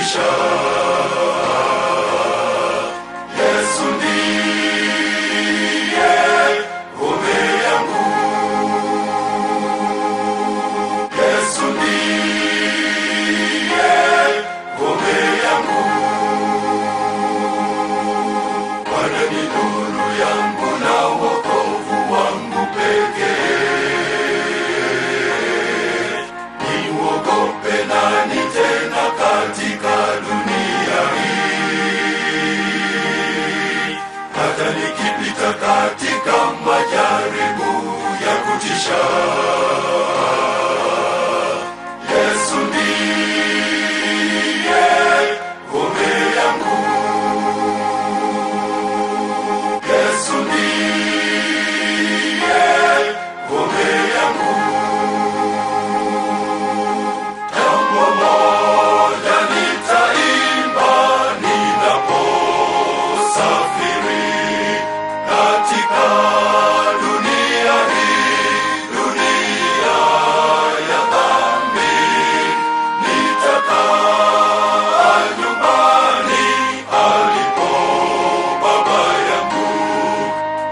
kutisha. Yesu ndiye ngome yangu. Yesu ndiye ngome yangu. Bwana ni nuru yangu na wokovu wangu pekee. Nimuogope nani tena katika dunia hii? Hata nikipita katika majaribu ya kutisha. Yesu ndiye ngome yangu. Yesu ndiye ngome yangu. Jambo moja nitaimba ninaposafiri katika dunia hii, dunia ya dhambi. Nitakaa nyumbani alipo Baba yangu.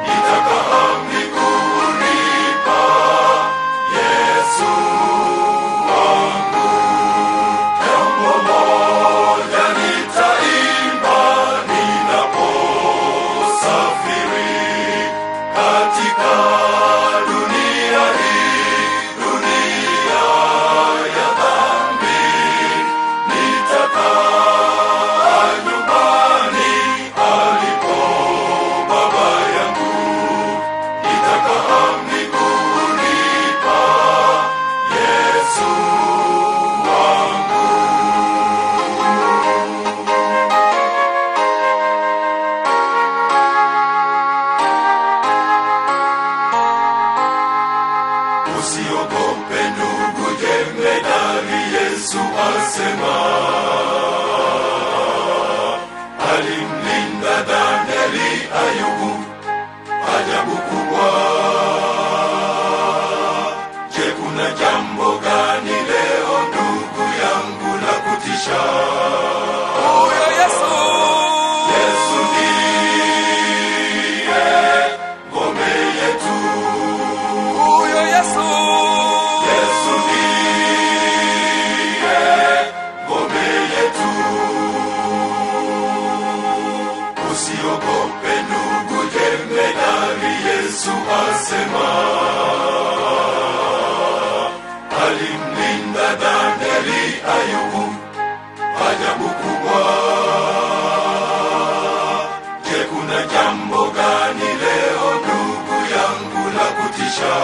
Nitakaa miguuni pa Yesu wangu. Jambo moja nitaimba ninaposafiri katika dunia hii, dunia ya dhambi. Nitakaa nyumbani alipo Baba yangu. Nitakaa miguuni pa Yesu wangu. Usiogope ndugu jemedari, Yesu asema. Alimlinda Danieli, Ayubu, ajabu kubwa. Je, kuna jambo gani leo ndugu yangu la kutisha? Huyo Yesu, Yesu ndiye ngome yetu. huyo Yesu, Yesu ndiye ngome yetu. Usiogope ndugu jemedari, Yesu asema. Alimlinda Danieli, Ayubu, ajabu kubwa. Je, kuna jambo gani leo ndugu yangu la kutisha?